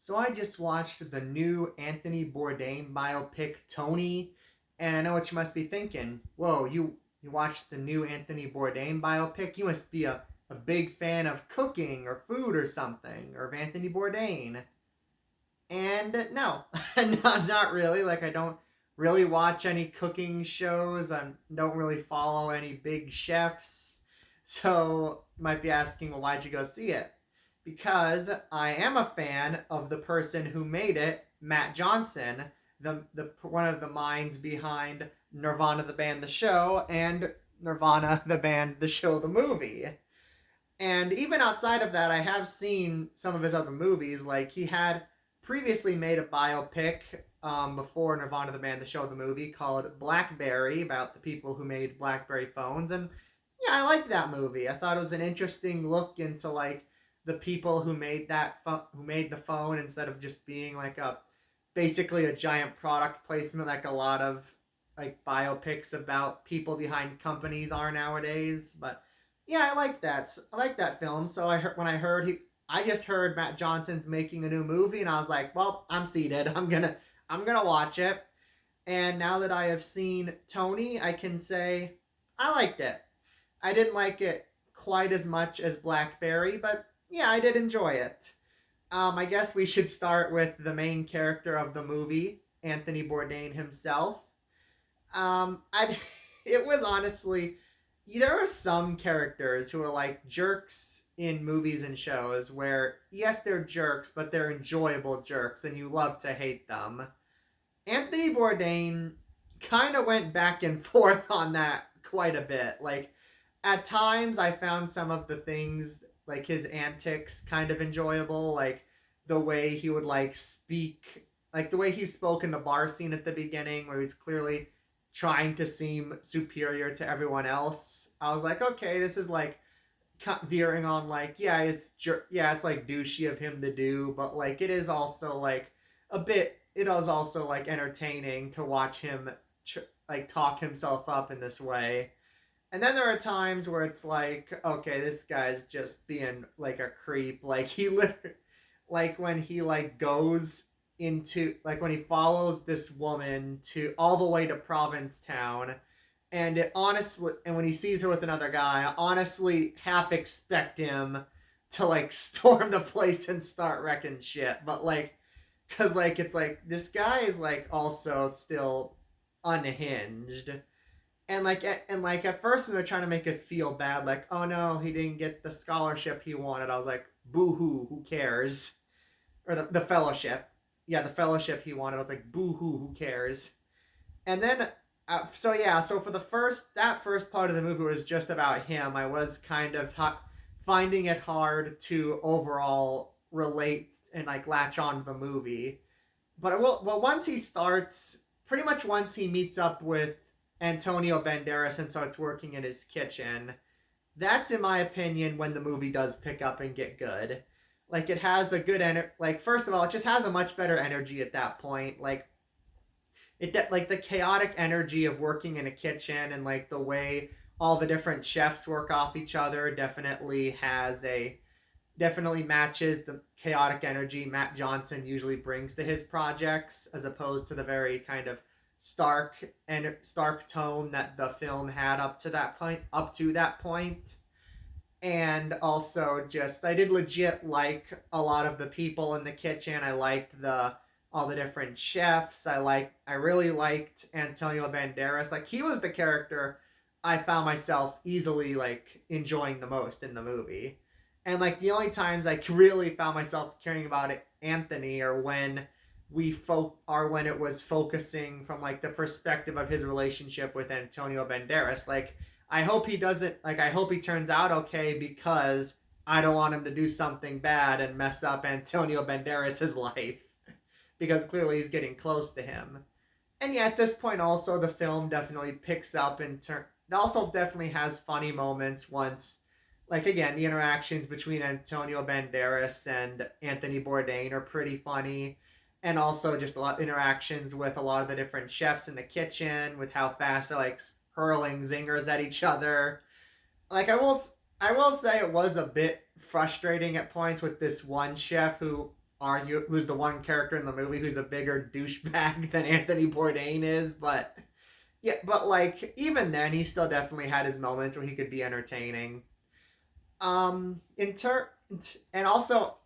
So I just watched the new Anthony Bourdain biopic Tony, and I know what you must be thinking. Whoa, you watched the new Anthony Bourdain biopic? You must be a big fan of cooking or food or something, or of Anthony Bourdain. And no, not really. Like I don't really watch any cooking shows. I don't really follow any big chefs. So you might be asking, well, why'd you go see it? Because I am a fan of the person who made it, Matt Johnson, the one of the minds behind Nirvana the band the show and Nirvana the band the show the movie. And even outside of that, I have seen some of his other movies. Like he had previously made a biopic before Nirvana the band the show the movie called Blackberry about the people who made BlackBerry phones, and yeah, I liked that movie. I thought it was an interesting look into like the people who made who made the phone instead of just being like a basically a giant product placement like a lot of like biopics about people behind companies are nowadays. But yeah, I like that. I like that film. So I heard when I heard I just heard Matt Johnson's making a new movie, and I was like, well, I'm seated. I'm gonna watch it. And now that I have seen Tony, I can say I liked it. I didn't like it quite as much as Blackberry, but yeah, I did enjoy it. I guess we should start with the main character of the movie, Anthony Bourdain himself. I it was honestly there are some characters who are like jerks in movies and shows where yes they're jerks but they're enjoyable jerks and you love to hate them. Anthony Bourdain kind of went back and forth on that quite a bit. Like at times I found some of the things like his antics kind of enjoyable, like the way he would like speak, like the way he spoke in the bar scene at the beginning where he's clearly trying to seem superior to everyone else. I was like, okay, this is like veering on like, yeah, yeah, it's like douchey of him to do, but like it is also like a bit. It is also like entertaining to watch him like talk himself up in this way. And then there are times where it's like, okay, this guy's just being like a creep. Like he literally, like when he like goes into like when he follows this woman to all the way to Provincetown, and it honestly, and when he sees her with another guy, I honestly half expect him to like storm the place and start wrecking shit. But like, cause like it's like this guy is like also still unhinged and like at first when they're trying to make us feel bad, like, oh no, he didn't get the scholarship he wanted. I was like, boo hoo, who cares? Or the fellowship. Yeah, the fellowship he wanted. I was like, boo hoo, who cares? And then so yeah, so for that first part of the movie was just about him. I was kind of finding it hard to overall relate and like latch on to the movie. But I will. Well, once he starts, pretty much once he meets up with Antonio Banderas and starts working in his kitchen, that's in my opinion when the movie does pick up and get good. Like it has a good like first of all, it just has a much better energy at that point. Like the chaotic energy of working in a kitchen and like the way all the different chefs work off each other definitely matches the chaotic energy Matt Johnson usually brings to his projects, as opposed to the very kind of stark tone that the film had up to that point. And also just I did legit like a lot of the people in the kitchen. I liked the all the different chefs. I really liked Antonio Banderas. Like he was the character I found myself easily like enjoying the most in the movie. And like the only times I really found myself caring about it, Anthony, are when when it was focusing from like the perspective of his relationship with Antonio Banderas. Like I hope he turns out okay because I don't want him to do something bad and mess up Antonio Banderas' life because clearly he's getting close to him. And yeah, at this point also the film definitely picks up in turn. It also definitely has funny moments once like again, the interactions between Antonio Banderas and Anthony Bourdain are pretty funny. And also just a lot of interactions with a lot of the different chefs in the kitchen, with how fast they're like hurling zingers at each other. Like I will say it was a bit frustrating at points with this one chef who who's the one character in the movie who's a bigger douchebag than Anthony Bourdain is, but yeah, but like even then, he still definitely had his moments where he could be entertaining. In turn, and also,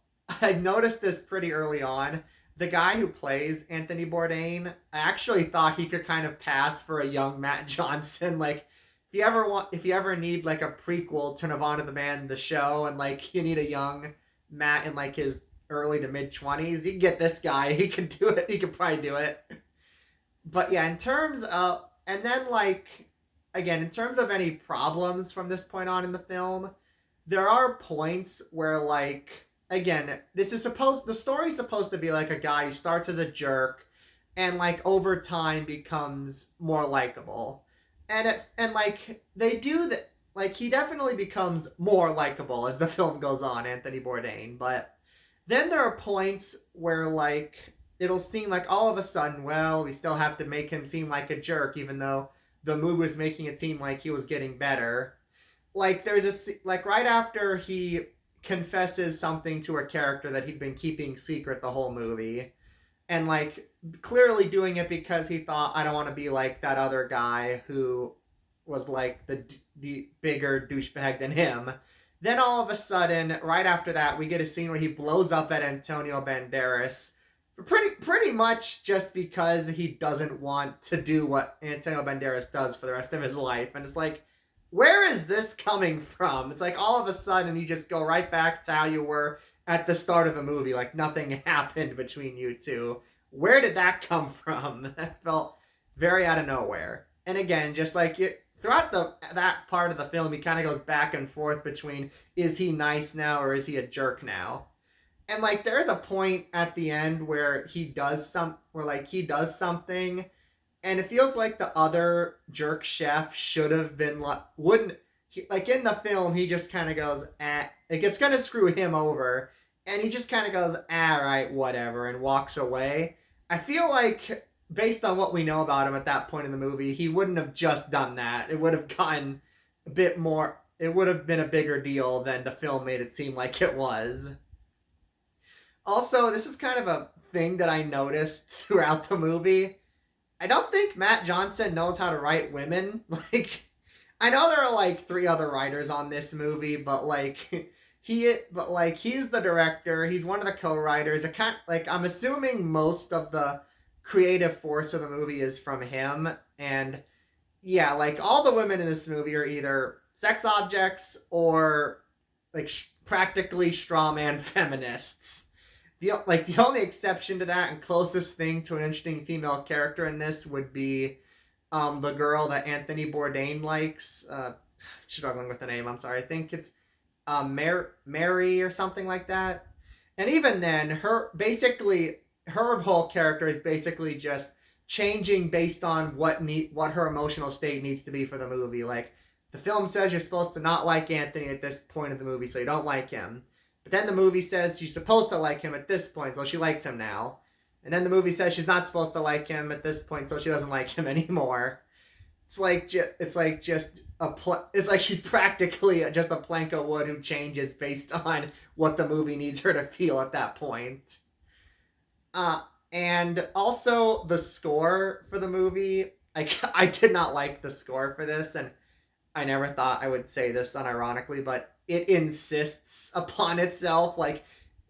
I noticed this pretty early on. The guy who plays Anthony Bourdain, I actually thought he could kind of pass for a young Matt Johnson. Like, if you ever need like a prequel to Nirvana the Band, the show, and like you need a young Matt in like his early to mid 20s, you can get this guy. He can do it. He could probably do it. But yeah, in terms of, and then like, again, in terms of any problems from this point on in the film, there are points where like, again, the story's supposed to be like a guy who starts as a jerk and like over time becomes more likable. And like they do that, like he definitely becomes more likable as the film goes on, Anthony Bourdain, but then there are points where like it'll seem like all of a sudden, well, we still have to make him seem like a jerk even though the movie was making it seem like he was getting better. Like there's like right after he confesses something to a character that he'd been keeping secret the whole movie, and like clearly doing it because he thought, I don't want to be like that other guy who was like the bigger douchebag than him. Then all of a sudden, right after that, we get a scene where he blows up at Antonio Banderas, pretty much just because he doesn't want to do what Antonio Banderas does for the rest of his life. And it's like, where is this coming from? It's like all of a sudden you just go right back to how you were at the start of the movie, like nothing happened between you two. Where did that come from? That felt very out of nowhere. And again, just like throughout that part of the film, he kind of goes back and forth between is he nice now or is he a jerk now? And like there's a point at the end where he does something, and it feels like the other jerk chef should have been like, wouldn't like in the film he just kind of goes like it's gonna screw him over, and he just kind of goes right, whatever, and walks away. I feel like based on what we know about him at that point in the movie, he wouldn't have just done that. It would have gotten a bit more, it would have been a bigger deal than the film made it seem like it was. Also, this is kind of a thing that I noticed throughout the movie. I don't think Matt Johnson knows how to write women. Like, I know there are like three other writers on this movie, but like he's the director. He's one of the co-writers. I can't like I'm assuming most of the creative force of the movie is from him. And yeah, like all the women in this movie are either sex objects or like practically strawman feminists. The only exception to that and closest thing to an interesting female character in this would be the girl that Anthony Bourdain likes. Struggling with the name. I'm sorry. I think it's Mary or something like that. And even then, her whole character is basically just changing based on what her emotional state needs to be for the movie. Like the film says you're supposed to not like Anthony at this point of the movie, so you don't like him. But then the movie says she's supposed to like him at this point, so she likes him now. And then the movie says she's not supposed to like him at this point, so she doesn't like him anymore. It's like she's practically just a plank of wood who changes based on what the movie needs her to feel at that point. And also the score for the movie, I did not like the score for this, and I never thought I would say this unironically, but it insists upon itself. Like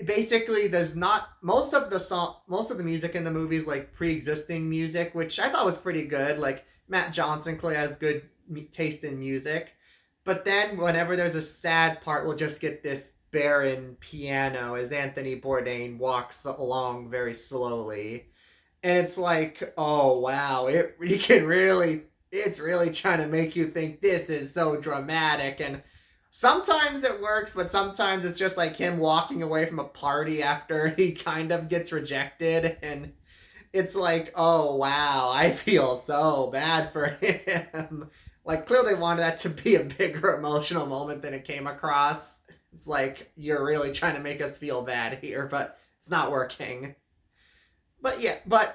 basically there's not most of the music in the movie is like pre-existing music, which I thought was pretty good. Like Matt Johnson clearly has good taste in music. But then whenever there's a sad part, we'll just get this barren piano as Anthony Bourdain walks along very slowly. And it's like, oh wow, it's really trying to make you think this is so dramatic. And sometimes it works, but sometimes it's just like him walking away from a party after he kind of gets rejected, and it's like, oh wow, I feel so bad for him. Like clearly wanted that to be a bigger emotional moment than it came across. It's like you're really trying to make us feel bad here, but it's not working. But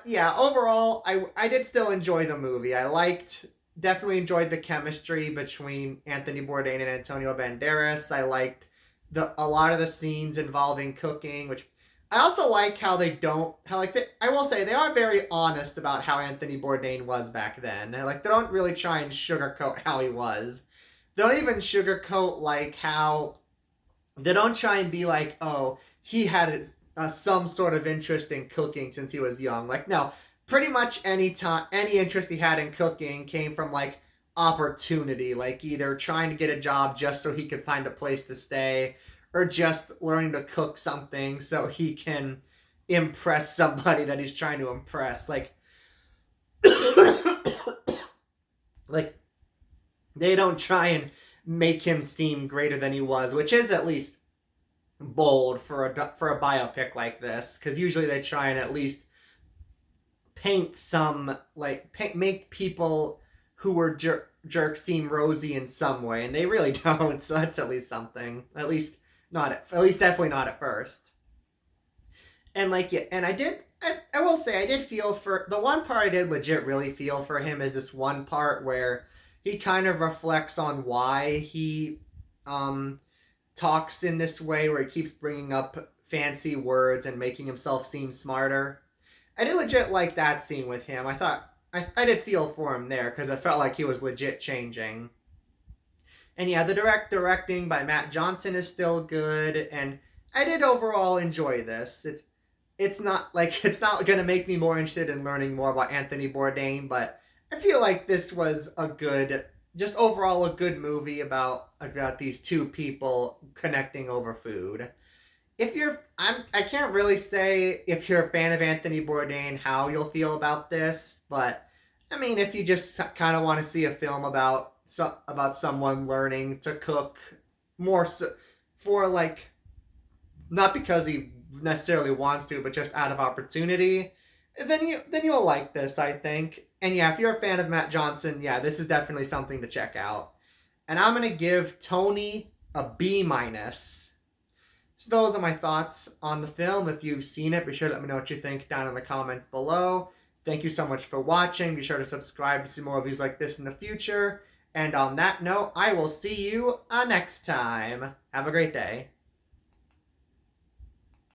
yeah, overall, I did still enjoy the movie. Definitely enjoyed the chemistry between Anthony Bourdain and Antonio Banderas. I liked a lot of the scenes involving cooking, which I also like how they don't how like I will say they are very honest about how Anthony Bourdain was back then. Like they don't really try and sugarcoat how he was. They don't even sugarcoat like how they don't try and be like, oh, he had some sort of interest in cooking since he was young. Like, no, pretty much any interest he had in cooking came from like opportunity, like either trying to get a job just so he could find a place to stay, or just learning to cook something so he can impress somebody that he's trying to impress. Like they don't try and make him seem greater than he was, which is at least bold for a biopic like this, because usually they try and at least paint some make people who were jerks seem rosy in some way, and they really don't. So that's at least something. At least definitely not at first. And like yeah, and I will say I did feel for the one part I did legit really feel for him is this one part where he kind of reflects on why he um talks in this way, where he keeps bringing up fancy words and making himself seem smarter. I did legit like that scene with him. I did feel for him there because I felt like he was legit changing. And yeah, the directing by Matt Johnson is still good, and I did overall enjoy this. It's not like it's not gonna make me more interested in learning more about Anthony Bourdain, but I feel like this was a good, just overall a good movie about these two people connecting over food. If you're, I can't really say if you're a fan of Anthony Bourdain how you'll feel about this, but I mean, if you just kind of want to see a film about someone learning to cook more so, for like not because he necessarily wants to, but just out of opportunity, then you'll like this, I think. And yeah, if you're a fan of Matt Johnson, yeah, this is definitely something to check out. And I'm gonna give Tony a B minus. So those are my thoughts on the film. If you've seen it, be sure to let me know what you think down in the comments below. Thank you so much for watching. Be sure to subscribe to see more reviews like this in the future. And on that note, I will see you next time. Have a great day.